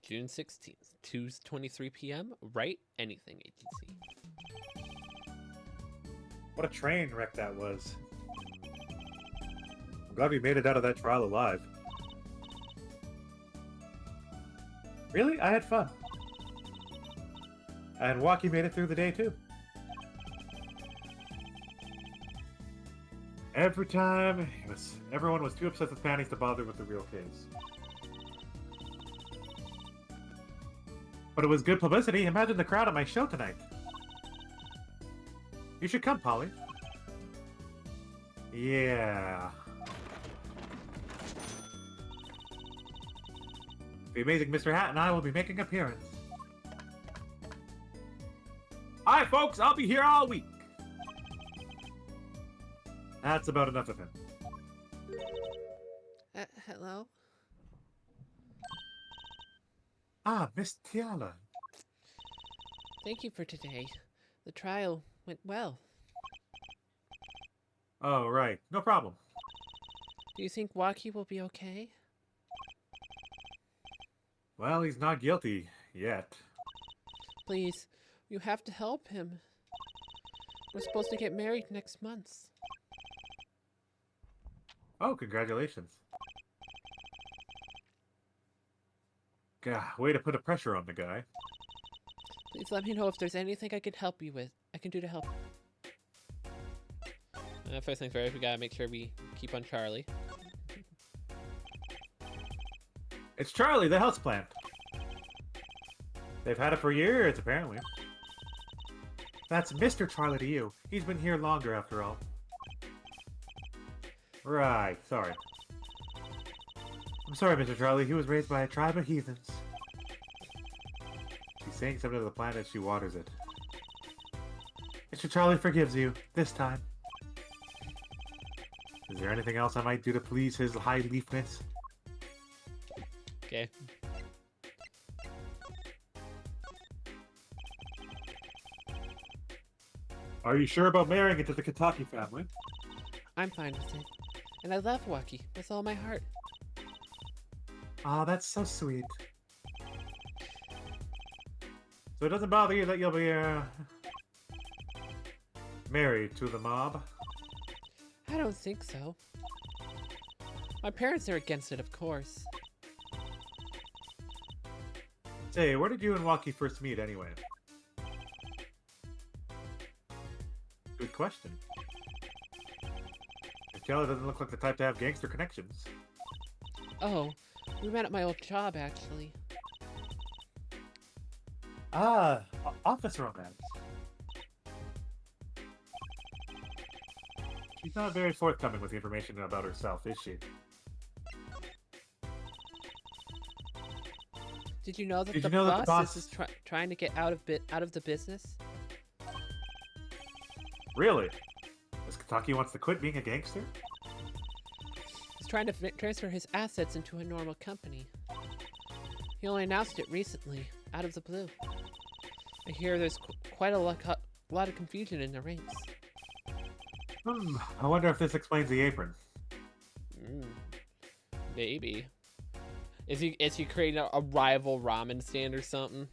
June 16th, 2:23 p.m. Write Anything Agency. What a train wreck that was. I'm glad we made it out of that trial alive. Really? I had fun. And Waki made it through the day, too. Every time, everyone was too upset with panties to bother with the real case. But it was good publicity. Imagine the crowd at my show tonight. You should come, Polly. Yeah. The amazing Mr. Hat and I will be making an appearance. Hi, folks. I'll be here all week. That's about enough of him. Hello? Ah, Miss Tiala. Thank you for today. The trial went well. Oh, right. No problem. Do you think Waki will be okay? Well, he's not guilty yet. Please, you have to help him. We're supposed to get married next month. Oh, congratulations. Gah, way to put a pressure on the guy. Please let me know if there's anything I can help you with. I can do to help. First things first, we gotta make sure we keep on Charlie. It's Charlie, the houseplant. They've had it for years, apparently. That's Mr. Charlie to you. He's been here longer, after all. Right, sorry. I'm sorry, Mr. Charlie. He was raised by a tribe of heathens. She's saying something to the plant as she waters it. Mr. Charlie forgives you, this time. Is there anything else I might do to please his high leafness? Okay. Are you sure about marrying into the Kataki family? I'm fine with it. And I love Waki with all my heart. Ah, that's so sweet. So it doesn't bother you that you'll be, married to the mob? I don't think so. My parents are against it, of course. Say, where did you and Waki first meet, anyway? Good question. Taylor doesn't look like the type to have gangster connections. Oh, we met at my old job, actually. Ah, office romance. She's not very forthcoming with the information about herself, is she? Did you know that, Did the, you know that the boss boss is trying to get out of the business? Really? Miss Kataki wants to quit being a gangster? He's trying to transfer his assets into a normal company. He only announced it recently, out of the blue. I hear there's quite a lot of confusion in the ranks. I wonder if this explains the apron. Maybe. Is he creating a rival ramen stand or something?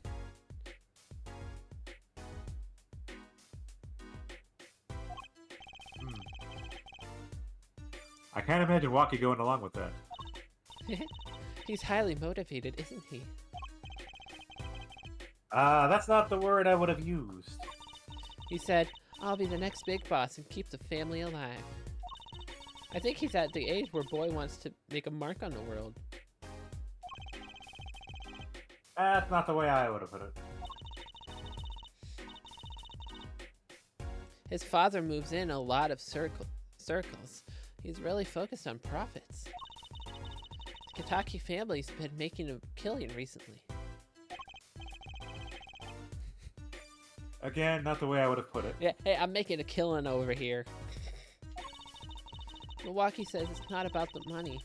I can't imagine Waki going along with that. He's highly motivated, isn't he? That's not the word I would have used. He said, I'll be the next big boss and keep the family alive. I think he's at the age where Boy wants to make a mark on the world. That's not the way I would have put it. His father moves in a lot of circles. He's really focused on profits. The Kataki family's been making a killing recently. Again, not the way I would have put it. Yeah, hey, I'm making a killing over here. Milwaukee says it's not about the money.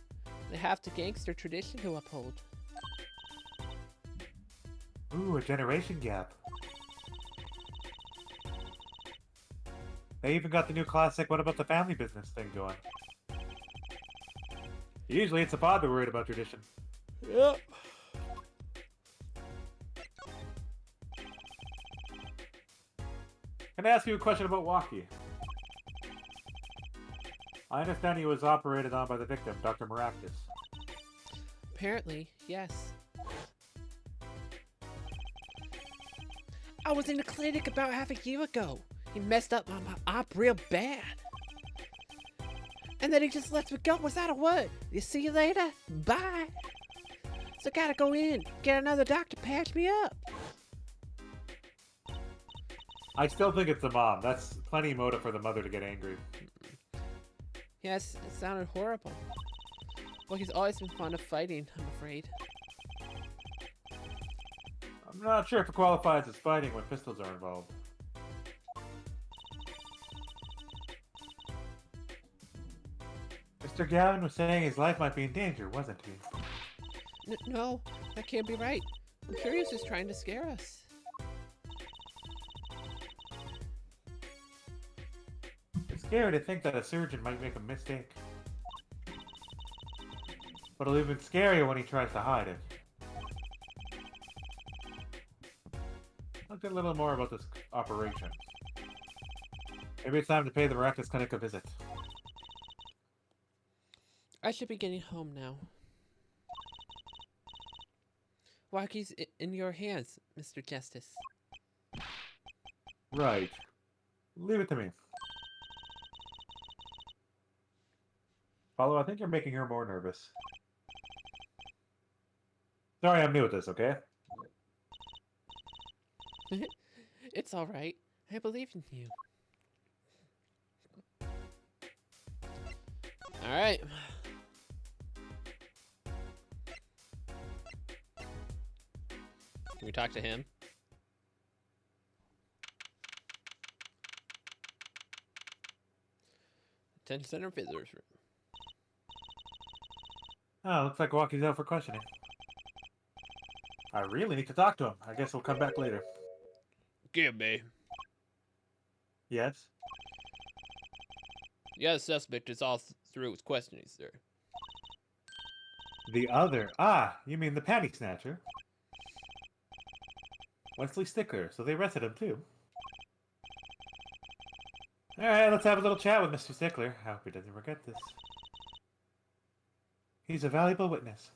They have the gangster tradition to uphold. Ooh, a generation gap. They even got the new classic "What about the family business" thing going. Usually it's the father worried about tradition. Yep. to ask you a question about Waki. I understand he was operated on by the victim, Dr. Maractus. Apparently, yes. I was in the clinic about half a year ago. He messed up my op real bad. And then he just lets me go without a word. You see you later? Bye. So gotta go in, get another doctor to patch me up. I still think it's the mom. That's plenty of motive for the mother to get angry. Yes, it sounded horrible. Well, he's always been fond of fighting, I'm afraid. I'm not sure if it qualifies as fighting when pistols are involved. Mr. Gavin was saying his life might be in danger, wasn't he? No, that can't be right. I'm sure he's just trying to scare us. It's scary to think that a surgeon might make a mistake. But it'll even scarier when he tries to hide it. Look a little more about this operation. Maybe it's time to pay the Maractus Clinic a visit. I should be getting home now. Waki's in your hands, Mr. Justice. Right. Leave it to me. Paulo, I think you're making her more nervous. Sorry, I'm new at this, okay? It's alright. I believe in you. Alright. Can we talk to him? Attention Center Visitors Room. Oh, looks like Waki's out for questioning. I really need to talk to him. I guess we'll come back later. Give me. Yes? The other suspect is all through his questioning, sir. The other? Ah, you mean the panty snatcher? Wesley Stickler, so they arrested him too. Alright, let's have a little chat with Mr. Stickler. I hope he doesn't forget this. He's a valuable witness.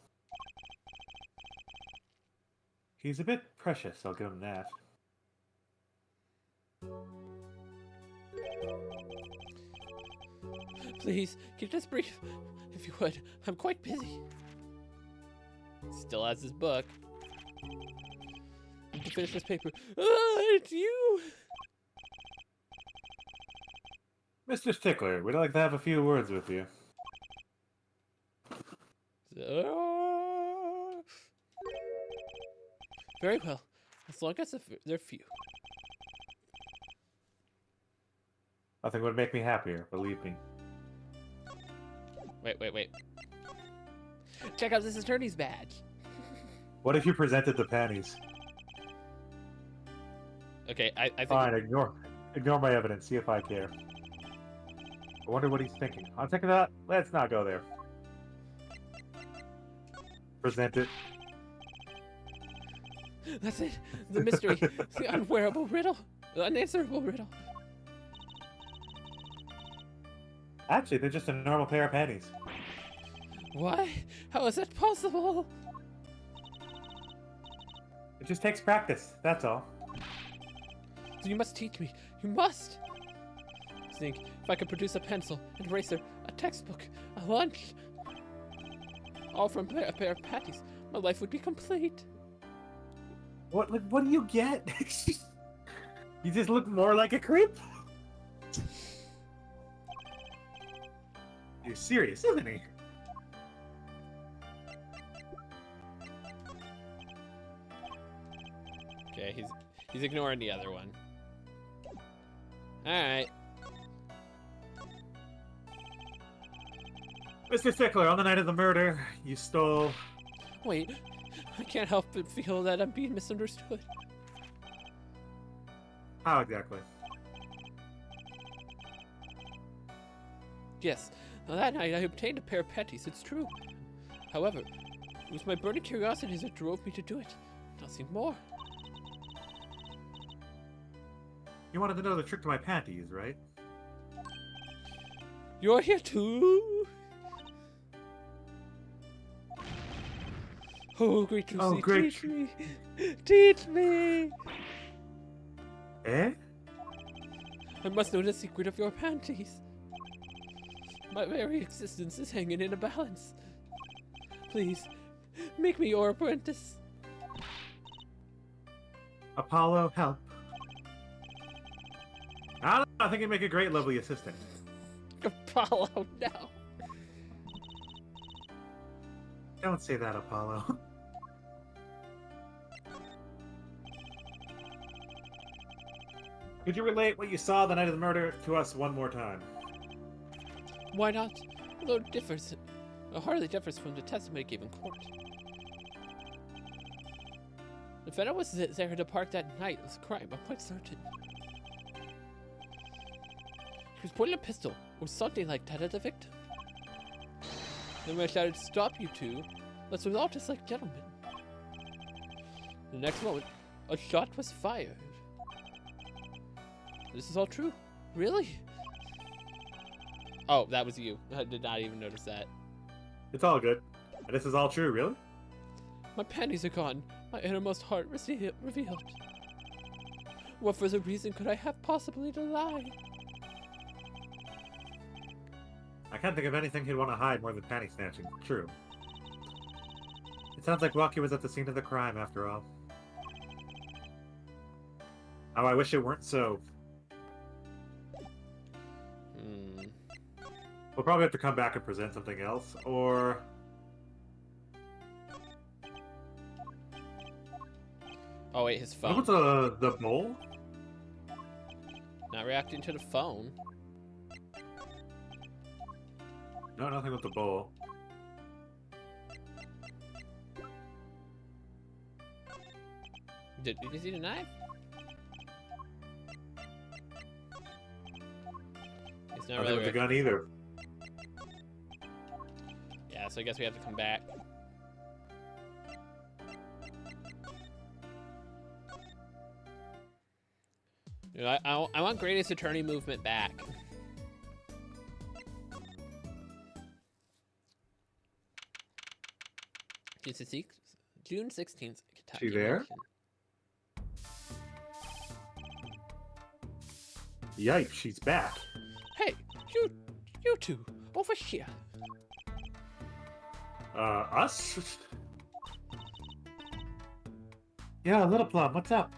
He's a bit precious, I'll give him that. Please, can you just brief, if you would? I'm quite busy. Still has his book. You can finish this paper. It's you! Mr. Stickler, we'd like to have a few words with you. Very well, as long as they're few. Nothing would make me happier, believe me. Wait. Check out this attorney's badge. What if you presented the panties? Okay, I think... Fine, ignore my evidence, see if I care. I wonder what he's thinking. On second thought, let's not go there. Present it. That's it. The mystery. The unwearable riddle. The unanswerable riddle. Actually, they're just a normal pair of panties. What? How is that possible? It just takes practice, that's all. So you must teach me. You must! Think, if I could produce a pencil, an eraser, a textbook, a lunch, all from a pair of patties, my life would be complete. What do you get? You just look more like a creep? You're serious, isn't he? Okay, he's ignoring the other one. Alright. Mr. Stickler, on the night of the murder, you stole... Wait, I can't help but feel that I'm being misunderstood. How exactly? Yes, on that night I obtained a pair of panties, it's true. However, it was my burning curiosity that drove me to do it. Nothing more. You wanted to know the trick to my panties, right? You're here too? Oh, great to Oh, see. great. Teach me. Teach me. Eh? I must know the secret of your panties. My very existence is hanging in a balance. Please, make me your apprentice. Apollo, help. I don't know, I think you'd make a great lovely assistant. Apollo, no. Don't say that, Apollo. Could you relate what you saw the night of the murder to us one more time? Why not? Although it differs, it hardly differs from the testimony given in court. If Anna was there to park that night, it was a crime, I'm quite certain. He was pointing a pistol, or something like that, at the victim. Then when I shouted, "Stop, you two," let's all just like gentlemen. The next moment, a shot was fired. This is all true? Really? Oh, that was you. I did not even notice that. It's all good. And this is all true, really? My panties are gone. My innermost heart revealed. What further reason could I have possibly to lie? I can't think of anything he'd want to hide more than panty snatching. True. It sounds like Rocky was at the scene of the crime, after all. Oh, I wish it weren't so. We'll probably have to come back and present something else, or... Oh wait, his phone. What's the bowl? Not reacting to the phone. No, nothing with the bowl. Did you see the knife? He's not Nothing really with the gun either. Yeah, so I guess we have to come back. Dude, I want Greatest Attorney movement back. June 16th. Kentucky She there? Mansion. Yikes, she's back. Hey, you two, over here. Us? Yeah, Little Plum, what's up?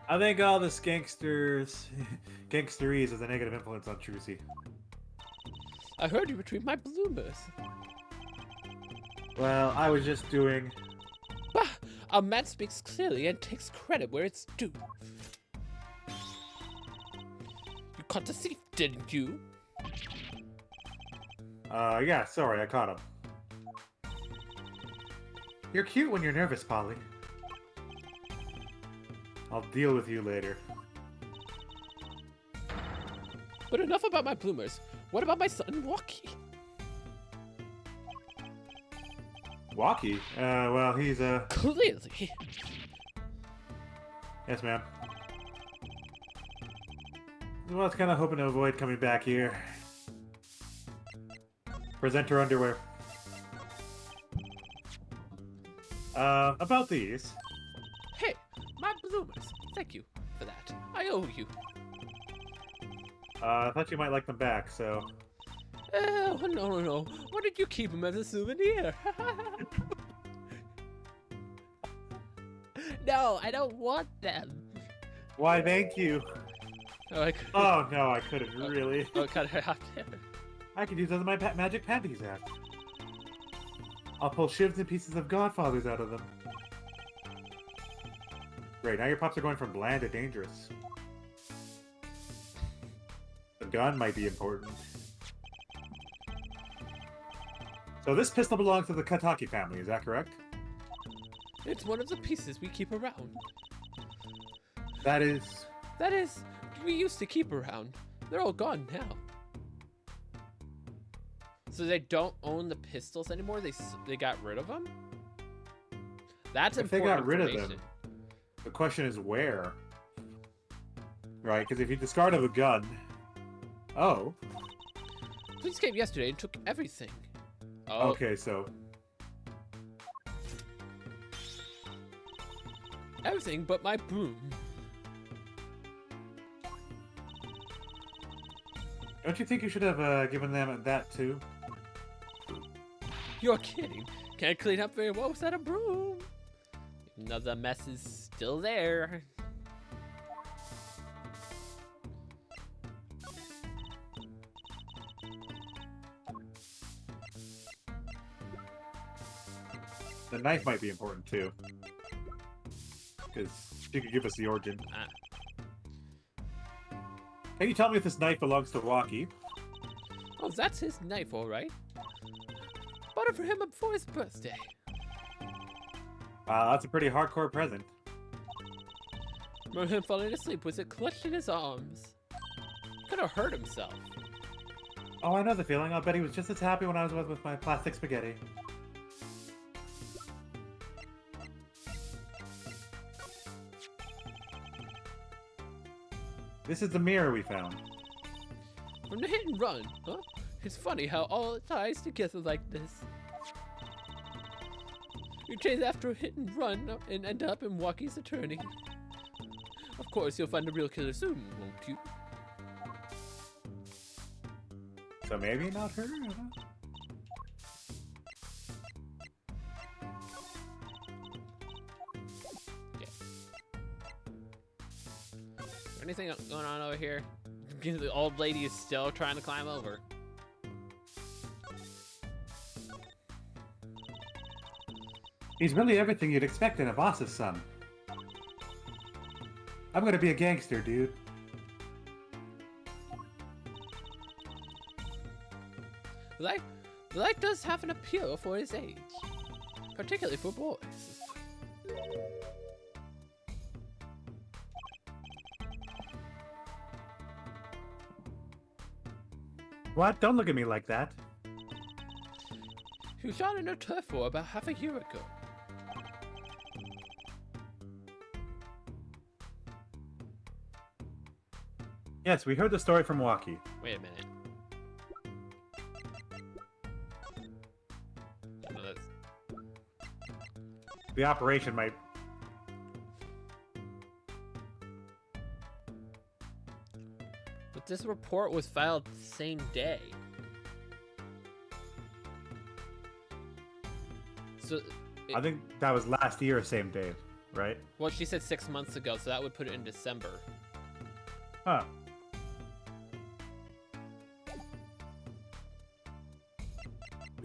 I think all this gangsteries is a negative influence on Trucy. I heard you retrieved my bloomers. Well, I was just doing... Bah! A man speaks clearly and takes credit where it's due. You caught the thief, didn't you? Yeah, sorry, I caught him. You're cute when you're nervous, Polly. I'll deal with you later. But enough about my bloomers. What about my son, Walkie? Walkie? Well, he's, Clearly. Yes, ma'am. Well, I was kind of hoping to avoid coming back here. Present her underwear. About these. Hey, my bloomers. Thank you for that. I owe you. I thought you might like them back, so... Oh, no. Why did you keep them as a souvenir? No, I don't want them. Why, thank you. Oh, Oh, no, I couldn't, really. Oh, cut her out there. I could use those in my magic panties act. I'll pull shivs and pieces of Godfathers out of them. Great, now your pops are going from bland to dangerous. The gun might be important. So this pistol belongs to the Kataki family, is that correct? It's one of the pieces we keep around. That is... That is, we used to keep around. They're all gone now. So they don't own the pistols anymore? They got rid of them? That's if they important got rid of information. them, The question is where? Right, because if you discarded a gun... Oh. Police came yesterday and took everything. Oh. Okay, so... Everything but my broom. Don't you think you should have given them that too? You're kidding. Can't clean up very well without a broom. Even though the mess is still there. The knife might be important too. Because she could give us the origin. Can you tell me if this knife belongs to Rocky? Oh, that's his knife, all right. Bought it for him for his birthday. Wow, that's a pretty hardcore present. Remember him falling asleep with it clutched in his arms. Could have hurt himself. Oh, I know the feeling. I'll bet he was just as happy when I was with my plastic spaghetti. This is the mirror we found. From the hit and run, huh? It's funny how all it ties together like this. You chase after a hit and run and end up in Waukie's attorney. Of course, you'll find the real killer soon, won't you? So maybe not her? Anything going on over here? The old lady is still trying to climb over. He's really everything you'd expect in a boss's son. I'm gonna be a gangster, dude. The life does have an appeal for his age, particularly for boys. What? Don't look at me like that. He was shot in a turf war about half a year ago. Yes, we heard the story from Waki. Wait a minute. No, that's... The operation might... But this report was filed the same day. So... I think that was last year, same day, right? Well, she said 6 months ago, so that would put it in December. Huh.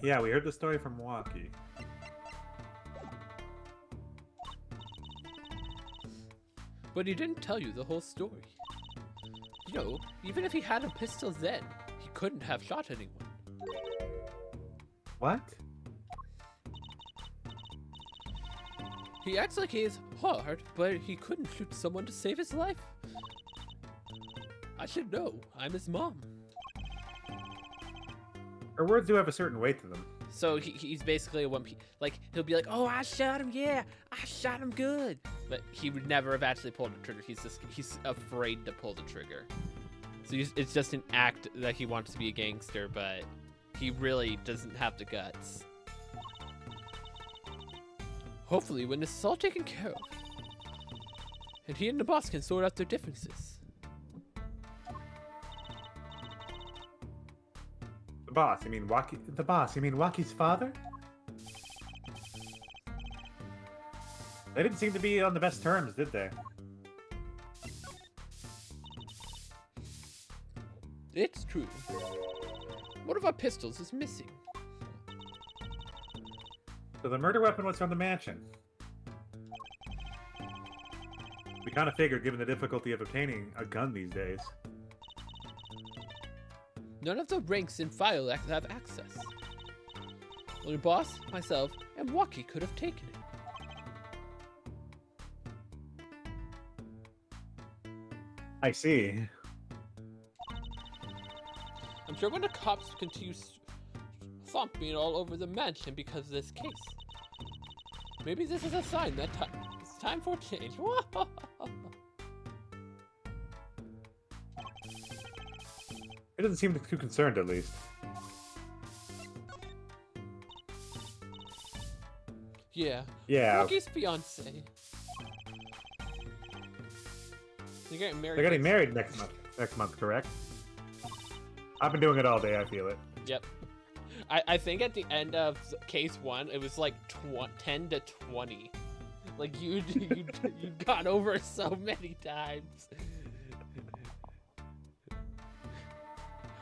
Yeah, we heard the story from Waki. But he didn't tell you the whole story. You know, even if he had a pistol then, he couldn't have shot anyone. What? He acts like he is hard, but he couldn't shoot someone to save his life. I should know. I'm his mom. Her words do have a certain weight to them. So he's basically a one piece. Like, he'll be like, oh, I shot him, yeah, I shot him good. But he would never have actually pulled the trigger. He's afraid to pull the trigger. So it's just an act that he wants to be a gangster, but he really doesn't have the guts. Hopefully, when this is all taken care of, and he and the boss can sort out their differences. The boss, you mean Waki? The boss, you mean Waki's father? They didn't seem to be on the best terms, did they? It's true. One of our pistols is missing. So the murder weapon was from the mansion. We kind of figured, given the difficulty of obtaining a gun these days. None of the ranks in file have access. Only boss, myself, and Waki could have taken it. I see. I'm sure when the cops continue thumping all over the mansion because of this case, maybe this is a sign that it's time for change. He doesn't seem too concerned, at least. Yeah. Yeah. Rocky's fiance. They're getting married. They're getting married next month. Next month, correct? I've been doing it all day. I feel it. Yep. I think at the end of case 1, it was like 10 to 20. Like you'd gone over so many times.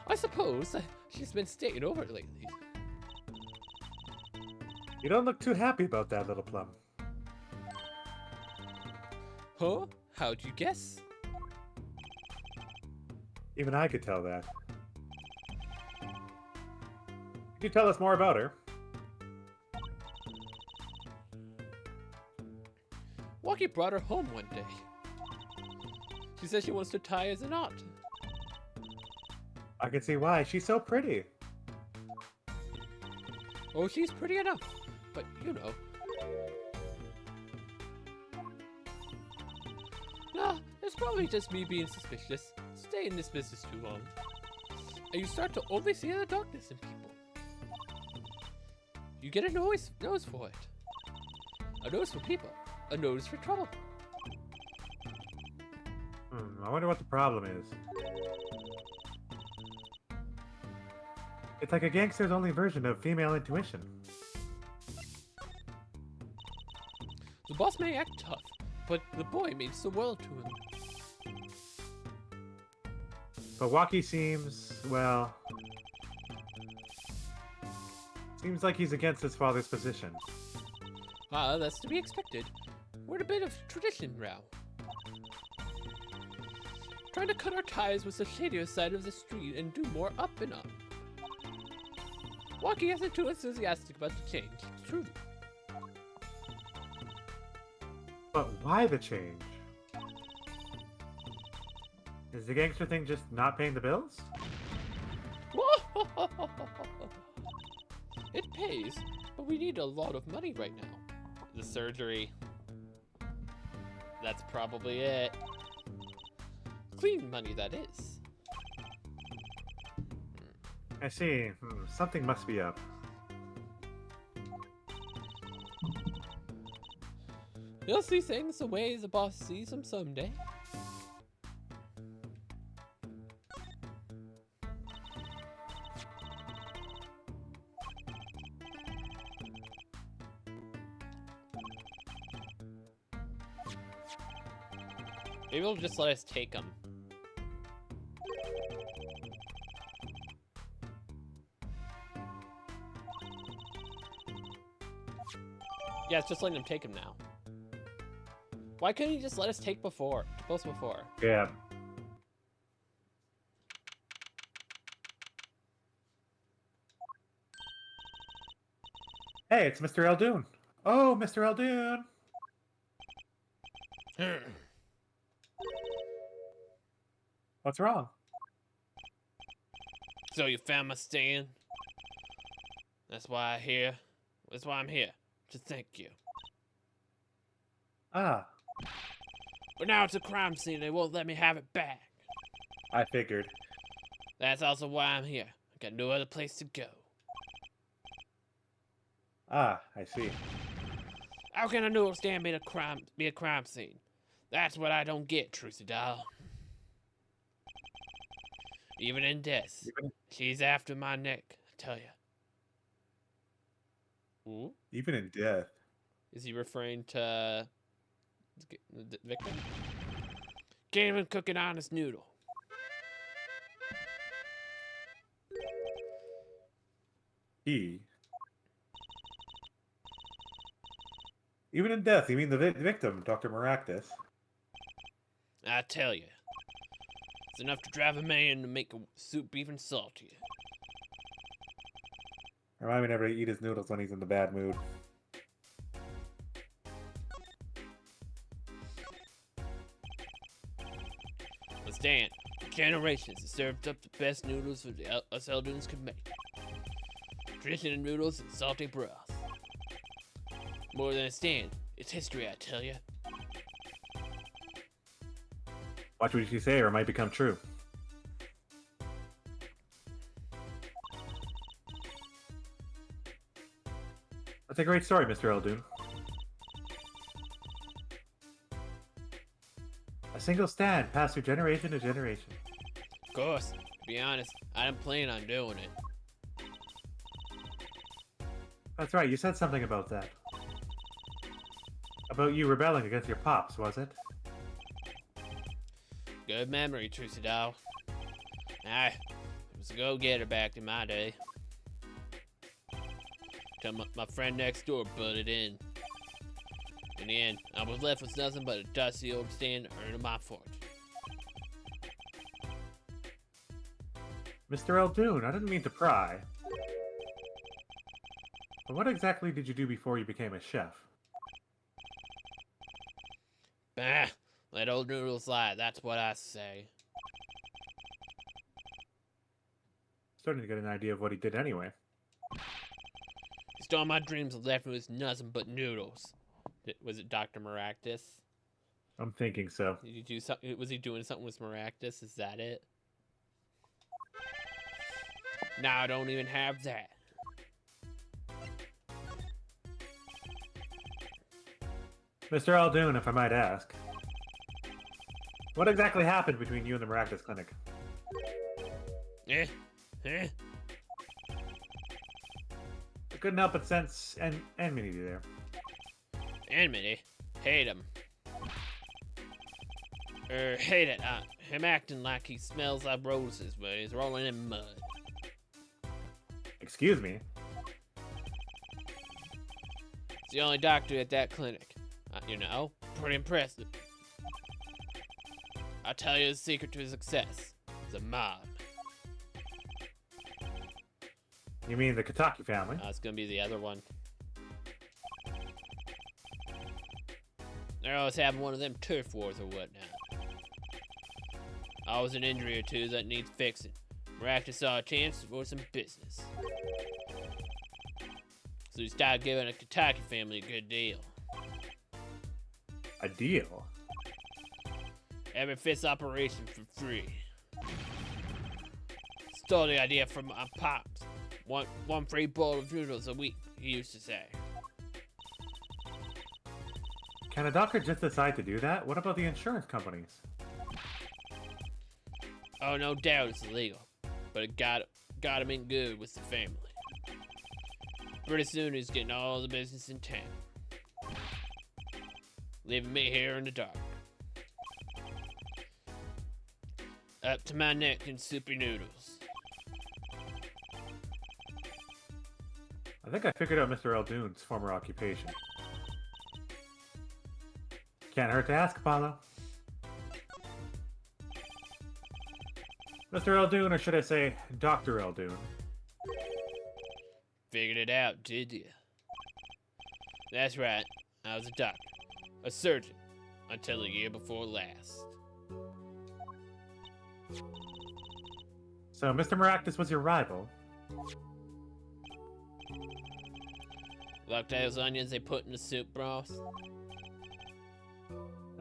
I suppose she's been staying over lately. You don't look too happy about that, little plum. Huh? How'd you guess? Even I could tell that. Could you tell us more about her? Walkie brought her home one day. She said she wants to tie as a knot. I can see why. She's so pretty. Oh, she's pretty enough, but you know. Nah, it's probably just me being suspicious. Stay in this business too long. And you start to only see the darkness in people. You get a nose for it. A nose for people. A nose for trouble. I wonder what the problem is. It's like a gangster's only version of female intuition. The boss may act tough, but the boy means the world to him. But Waki seems, well... Seems like he's against his father's position. Ah, that's to be expected. We're in a bit of tradition row. Trying to cut our ties with the shadier side of the street and do more up and up. Waki isn't too enthusiastic about the change, truly. But why the change? Is the gangster thing just not paying the bills? It pays, but we need a lot of money right now. The surgery. That's probably it. Clean money, that is. I see. Something must be up. He'll see things the way the boss sees them someday. Maybe he'll just let us take them. Yeah, it's just letting him take him now. Why couldn't he just let us take both before? Yeah. Hey, it's Mr. Eldoon. Oh, Mr. Eldoon. What's wrong? So you found my stand? That's why I'm here. To thank you. Ah, But now it's a crime scene. They won't let me have it back. I figured. That's also why I'm here. I got no other place to go. Ah, I see. How can a noodle stand be a crime scene? That's what I don't get, Trucy doll. Even in death, she's after my neck, I tell ya. Ooh? Even in death. Is he referring to the victim? Can't even cook an honest noodle. Even in death, you mean the victim, Dr. Maractus? I tell you, it's enough to drive a man to make a soup even saltier. Remind me never to eat his noodles when he's in the bad mood. But Stan, for generations, it served up the best noodles that us Eldoons could make. Tradition of noodles and salty broth. More than a stand, it's history, I tell you. Watch what you say or it might become true. That's a great story, Mr. Eldoon. A single stand passed through generation to generation. Of course, to be honest, I didn't plan on doing it. That's right, you said something about that. About you rebelling against your pops, was it? Good memory, Trucy Doll. It was a go-getter back in my day. Till my friend next door butted in. In the end, I was left with nothing but a dusty old stand earning my fortune. Mr. Eldoon, I didn't mean to pry. But what exactly did you do before you became a chef? Bah! Let old noodles lie, that's what I say. Starting to get an idea of what he did anyway. He stole my dreams and left me with nothing but noodles. Was it Dr. Maractus? I'm thinking so. Did you do something? Was he doing something with Maractus? Is that it? Now I don't even have that. Mr. Eldoon, if I might ask, what exactly happened between you and the Maractus Clinic? Eh? I couldn't help but sense enmity there. Enmity? Hate him. Hate it. Him acting like he smells like roses, but he's rolling in mud. Excuse me? He's the only doctor at that clinic. You know, pretty impressive. I'll tell you the secret to his success. It's a mob. You mean the Kataki family? It's gonna be the other one. They're always having one of them turf wars or whatnot. Always an injury or two that needs fixing. Maractus saw a chance for some business. So he started giving the Kataki family a good deal. A deal? Every fifth operation for free. Stole the idea from my pops. One free bowl of noodles a week, he used to say. Can a doctor just decide to do that? What about the insurance companies? Oh, no doubt it's illegal, but it got him in good with the family. Pretty soon he's getting all the business in town, leaving me here in the dark. Up to my neck in soupy noodles. I think I figured out Mr. Eldoon's former occupation. Can't hurt to ask, Apollo. Mr. Eldoon, or should I say, Dr. Eldoon? Figured it out, did you? That's right, I was a doctor. A surgeon. Until the year before last. So, Mr. Maractus was your rival? Like those onions they put in the soup broth?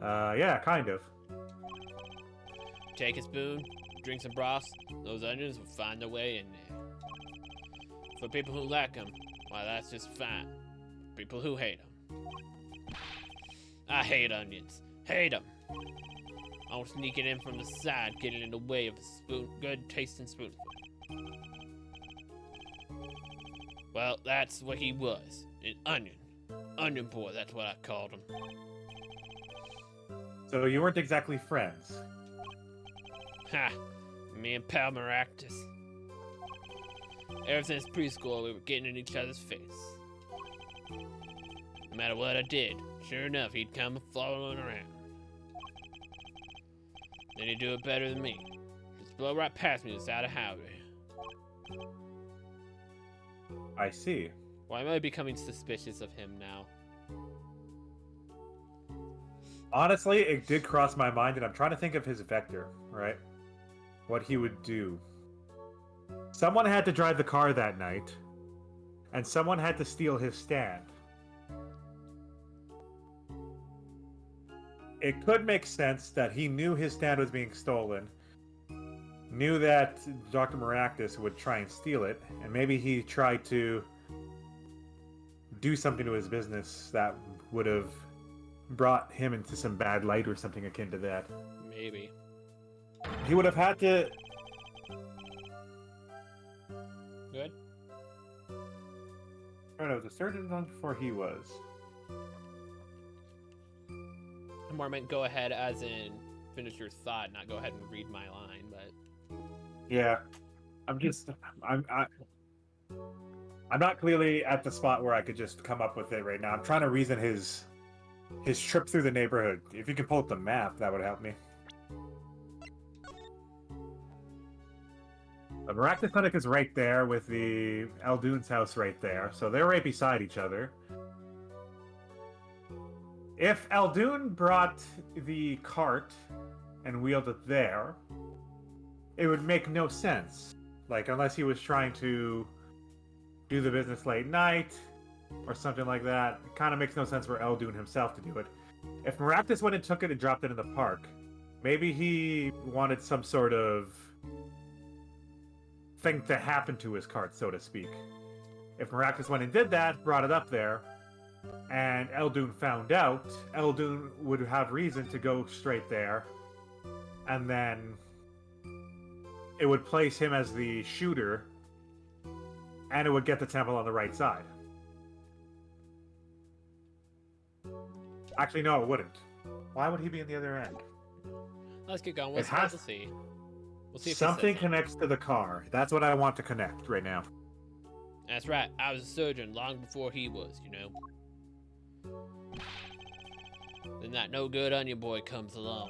Yeah, kind of. Take a spoon, drink some broth, those onions will find their way in there. For people who like them, why that's just fine. People who hate them. I hate onions. Hate them. I'll sneak it in from the side, getting in the way of a good tasting spoonful. Well, that's what he was. An onion. Onion boy, that's what I called him. So you weren't exactly friends? Ha! Me and Pal Maractus. Ever since preschool, we were getting in each other's face. No matter what I did, sure enough, he'd come following around. Then he'd do it better than me. Just blow right past me without a howdy. I see. Why am I becoming suspicious of him now? Honestly, it did cross my mind, and I'm trying to think of his vector, right? What he would do. Someone had to drive the car that night, and someone had to steal his stand. it could make sense that he knew his stand was being stolen, knew that Dr. Maractus would try and steal it, and maybe he tried to do something to his business that would have brought him into some bad light or something akin to that. Maybe. He would have had to... Good? I don't know, was a certain long before he was. I more meant go ahead as in finish your thought, not go ahead and read my line, but... Yeah. I'm not clearly at the spot where I could just come up with it right now. I'm trying to reason his trip through the neighborhood. If you can pull up the map, that would help me. The Maractus Clinic is right there with the Eldoon's house right there. So they're right beside each other. If Eldoon brought the cart and wheeled it there, it would make no sense. Like, unless he was trying to do the business late night or something like that, it kind of makes no sense for Eldoon himself to do it. If Maractus went and took it and dropped it in the park, maybe he wanted some sort of thing to happen to his cart, so to speak. If Maractus went and did that, brought it up there, and Eldoon found out, Eldoon would have reason to go straight there, and then it would place him as the shooter, and it would get the temple on the right side. Actually, no, it wouldn't. Why would he be in the other end? Let's get going. We'll see. We'll see if something connects to the car. That's what I want to connect right now. That's right. I was a surgeon long before he was, you know. Then that no good onion boy comes along.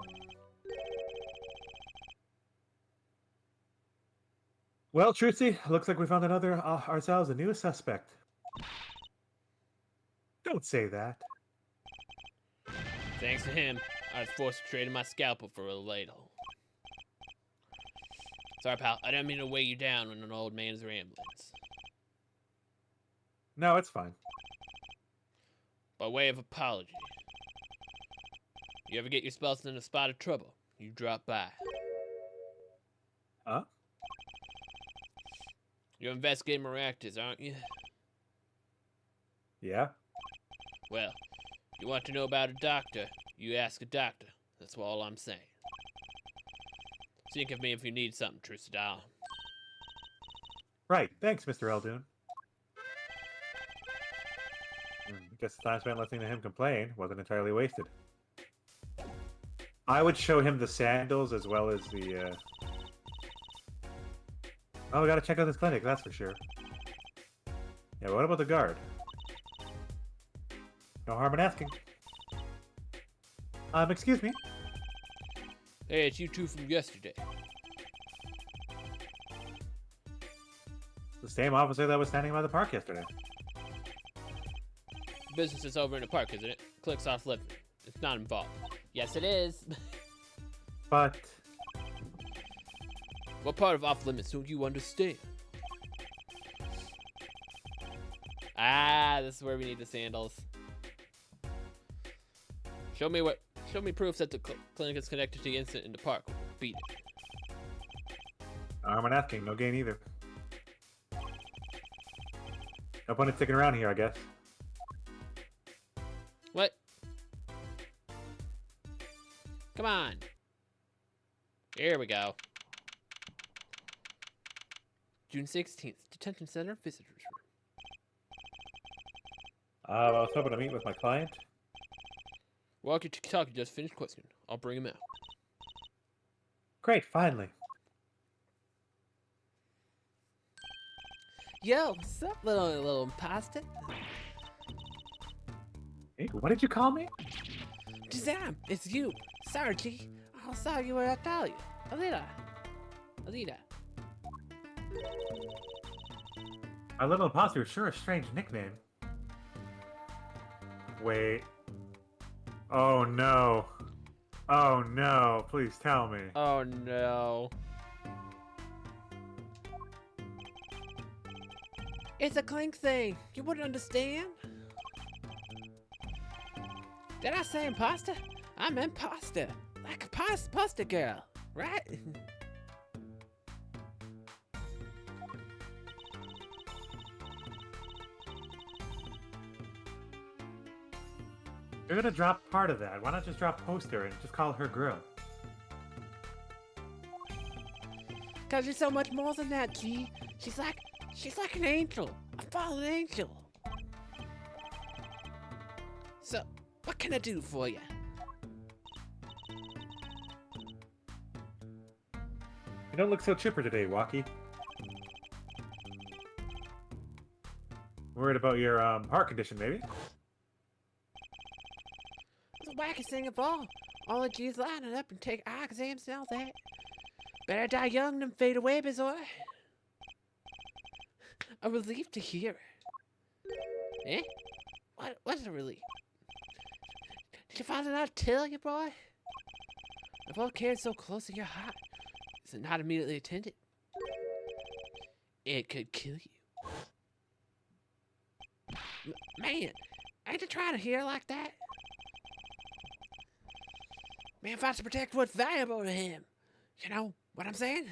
Well, Trucy, looks like we found ourselves a new suspect. Don't say that. Thanks to him, I was forced to trade in my scalpel for a ladle. Sorry, pal. I didn't mean to weigh you down on an old man's ramblings. No, it's fine. By way of apology, you ever get yourself in a spot of trouble, you drop by. Huh? You're investigating Maractus, aren't you? Yeah? Well, you want to know about a doctor, you ask a doctor. That's all I'm saying. Think of me if you need something, Trucidal. Right. Thanks, Mr. Eldoon. I guess the time spent listening to him complain wasn't entirely wasted. I would show him the sandals as well as the, Oh, we gotta check out this clinic, that's for sure. Yeah, but what about the guard? No harm in asking. Excuse me? Hey, it's you two from yesterday. The same officer that was standing by the park yesterday. Business is over in the park, isn't it? Clicks off living. It's not involved. Yes, it is. But... What part of off limits don't you understand? Ah, this is where we need the sandals. Show me proof that the clinic is connected to the incident in the park. Beat it. I'm not asking, no gain either. No point in sticking around here, I guess. What? Come on. Here we go. June 16th, Detention Center, Visitors Room. I was hoping to meet with my client. Walkie talkie just finished questioning. I'll bring him out. Great, finally. Yo, what's up, little imposter? Hey, what did you call me? Jazam, it's you. Sorry, G. I saw you where I tell you. Alita. My little imposter is sure a strange nickname. Wait. Oh no. Oh no, please tell me. Oh no. It's a clink thing. You wouldn't understand. Did I say imposter? I'm an imposter, like a pasta girl, right? You're gonna drop part of that. Why not just drop poster and just call her girl? Cause she's so much more than that, G. She's like an angel, a fallen angel. So, what can I do for you? You don't look so chipper today, Walkie. Worried about your heart condition, maybe? It's the wackest thing of all. All the G's lining up and take eye exams and all that. Better die young than fade away, boy. A relief to hear. Eh? What's a relief? Did your father not tell you, boy? If all care so close to your heart, is it not immediately attended? It could kill you. Man, ain't you trying to hear like that? Man fights to protect what's valuable to him. You know what I'm saying?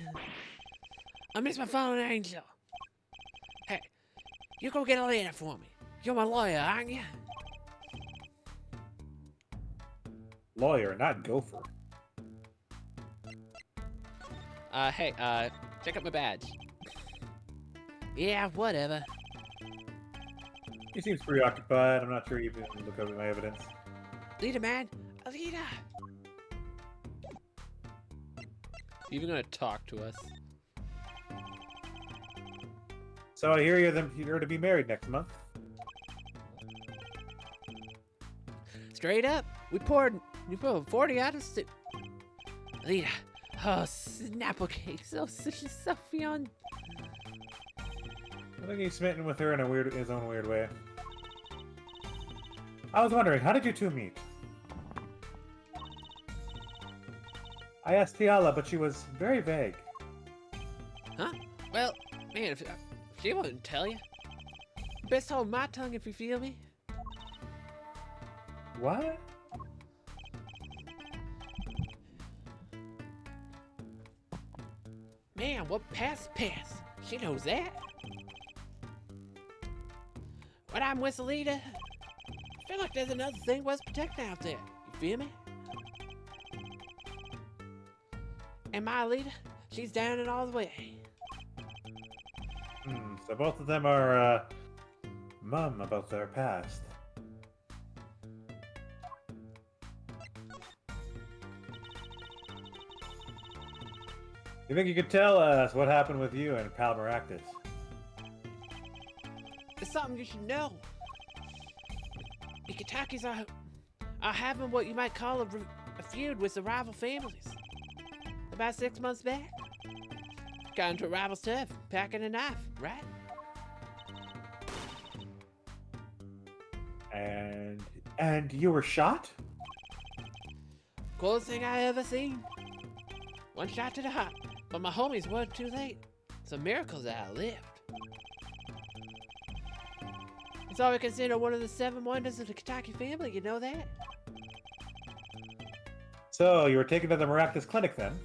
I miss my fallen angel. Hey, you go get a lawyer for me. You're my lawyer, aren't you? Lawyer, not gopher. Hey, check out my badge. Yeah, whatever. He seems preoccupied. I'm not sure he even look over my evidence. Leader, man. A leader. You even gonna talk to us? So I hear you're to be married next month. Straight up, we poured 40 out of stew. Leader. Oh, snapple cake. She's so beyond. I think he's smitten with her in his own weird way. I was wondering, how did you two meet? I asked Tiala, but she was very vague. Huh? Well, man, if she wouldn't tell you. Best hold my tongue if you feel me. What? Man, what pass? She knows that. When I'm with the leader, I feel like there's another thing worth protecting out there. You feel me? And my leader, she's down and all the way. So both of them are, mum about their past. You think you could tell us what happened with you and Pal Maractus? It's something you should know. The Ikatakis are having what you might call a feud with the rival families. About 6 months back, got into a rival's turf, packing a knife, right? And you were shot? Coolest thing I ever seen. One shot to the heart, but my homies weren't too late. It's a miracle that I lived. It's always considered one of the 7 wonders of the Kentucky family, you know that? So, you were taken to the Maractus Clinic then?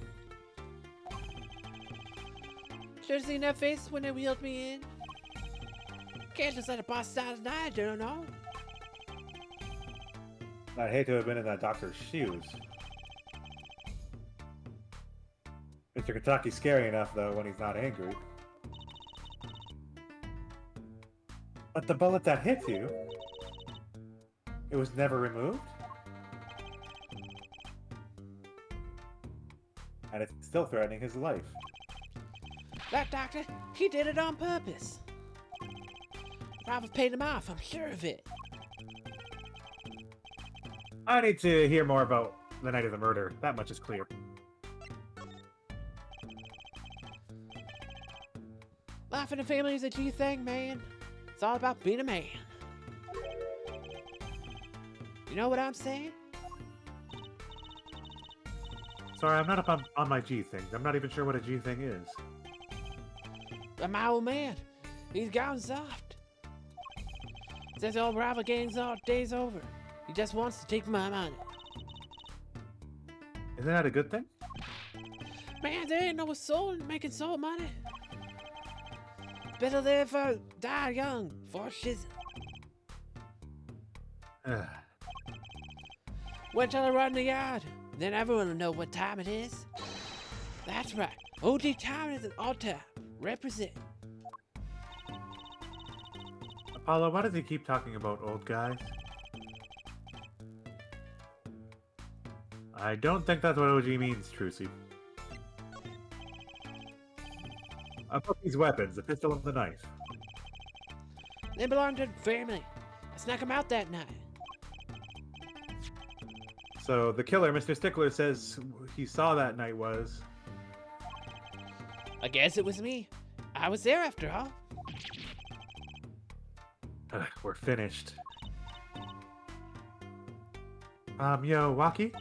Should've seen their faces when they wheeled me in. Can't just let a boss start at night, you know? I'd hate to have been in that doctor's shoes. Mr. Kentucky's scary enough, though, when he's not angry. But the bullet that hit you, it was never removed? And it's still threatening his life. That doctor, he did it on purpose. Rivals paid him off, I'm sure of it. I need to hear more about the night of the murder. That much is clear. Life in the family is a G thing, man. It's all about being a man. You know what I'm saying? Sorry, I'm not up on my G things. I'm not even sure what a G thing is. But my old man, he's gone soft. Says the old rival gang's all day's over. He just wants to take my money. Isn't that a good thing? Man, there ain't no soul in making soul money. Better live or die young, for shiz. Wait till I run the yard. Then everyone will know what time it is. That's right. OG time is an all time. Represent. Apollo, why does he keep talking about old guys? I don't think that's what OG means, Trucy. About these weapons, the pistol and the knife. They belong to the family. I snuck them out that night. So the killer, Mr. Stickler, says he saw that night was... I guess it was me. I was there after all. We're finished. Yo, Waki?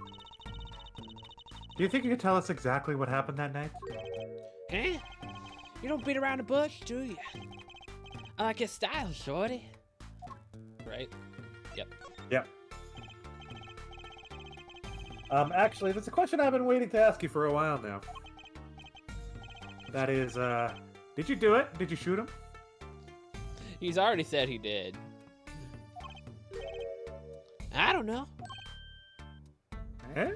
Do you think you could tell us exactly what happened that night? Huh? You don't beat around the bush, do you? I like your style, shorty. Right? Yep. Yep. Actually, there's a question I've been waiting to ask you for a while now. That is, did you do it? Did you shoot him? He's already said he did. I don't know. Eh?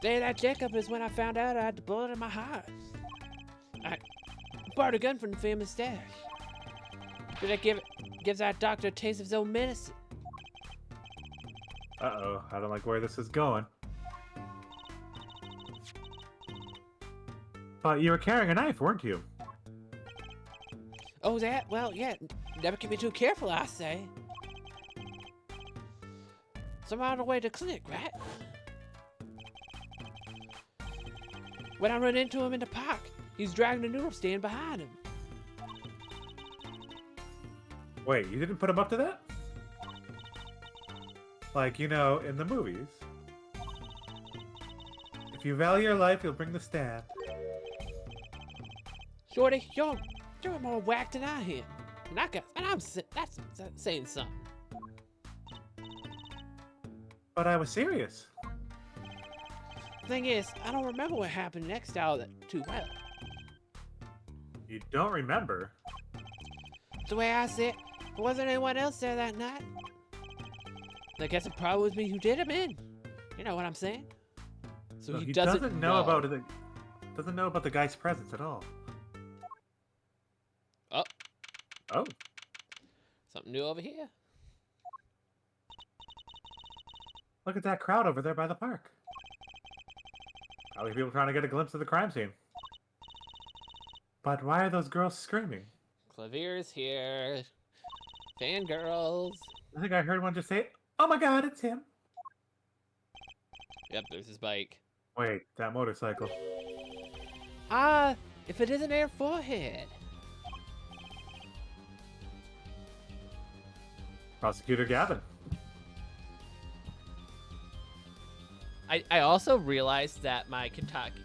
Day of that checkup is when I found out I had the bullet in my heart. I borrowed a gun from the famous stash. Did I gives that doctor a taste of his own medicine? Uh-oh, I don't like where this is going. But you were carrying a knife, weren't you? Oh, that? Well, yeah. Never can be too careful, I say. So I'm on the way to the clinic, right? When I run into him in the park, he's dragging the noodle stand behind him. Wait, you didn't put him up to that? Like, you know, in the movies. If you value your life, you'll bring the stand. Shorty, you're more whacked than I am. That's saying something. But I was serious. Thing is, I don't remember what happened next hour too well. You don't remember? The way I see it, there wasn't anyone else there that night. I guess it probably was me who did him in. You know what I'm saying? So he doesn't know about it. Doesn't know about the guy's presence at all. Oh. Oh. Something new over here. Look at that crowd over there by the park. Probably people trying to get a glimpse of the crime scene. But why are those girls screaming? Clavir's here. Fangirls. I think I heard one just say, "Oh my god, it's him." Yep, there's his bike. Wait, that motorcycle. Ah, if it isn't Air Forehead. Prosecutor Gavin. I also realized that my Kentucky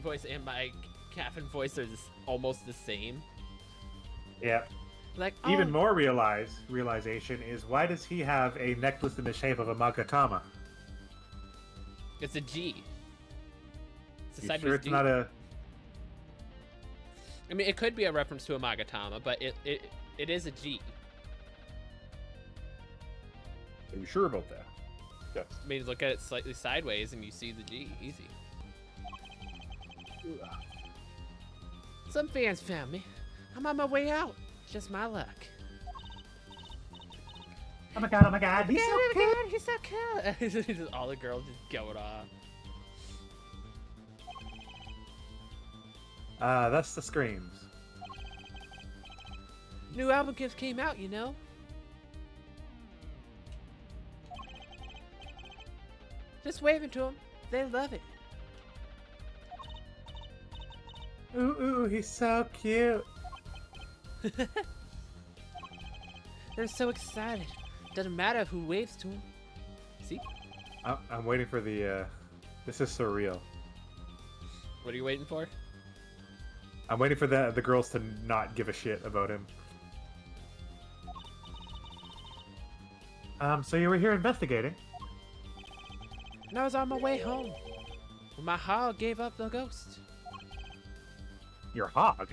voice and my Caffin voice are almost the same. Yeah. Like Even more realization is, why does he have a necklace in the shape of a Magatama? It's a G. It's a You sideways sure it's G. not a... I mean, it could be a reference to a Magatama, but it is a G. Are you sure about that? Yes. I mean, look at it slightly sideways and you see the G. Easy. Some fans found me. I'm on my way out. Just my luck. Oh my god, he's so cute! He's so cool. All the girls just going off. That's the screams. New album just came out, you know. Just waving to them. They love it. Ooh, he's so cute. They're so excited. Doesn't matter who waves to them. See? I'm waiting for the, this is surreal. What are you waiting for? I'm waiting for the girls to not give a shit about him. So you were here investigating? and I was on my way home when my hog gave up the ghost. Your hog?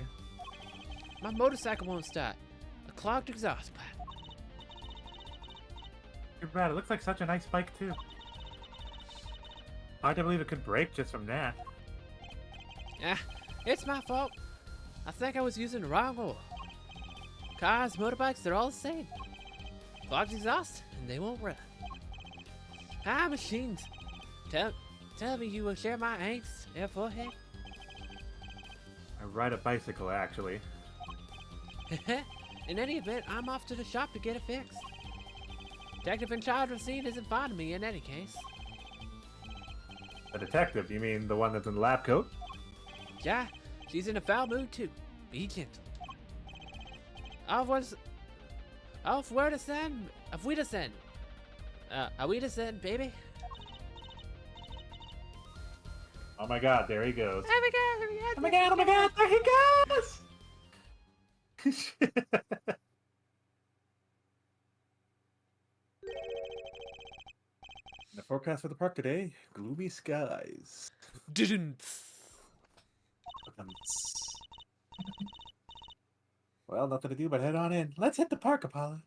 My motorcycle won't start. A clogged exhaust pipe. Too bad. It looks like such a nice bike, too. Hard to believe it could break just from that. Ah, it's my fault. I think I was using the wrong oil. Cars, motorbikes, they're all the same. Clogged exhaust, and they won't run. Ah, machines. Tell me you will share my angst, air forehead. I ride a bicycle, actually. In any event, I'm off to the shop to get it fixed. Detective in charge of the scene isn't fond of me in any case. A detective? You mean the one that's in the lab coat? Yeah, she's in a foul mood too. Be gentle. Auf where to send? Auf we to send. Are we to send, baby? Oh my god, there he goes. Oh my god, Oh my god, oh my god, there he goes! The forecast for the park today, gloomy skies. Didn't. Well, nothing to do but head on in. Let's hit the park, Apollo.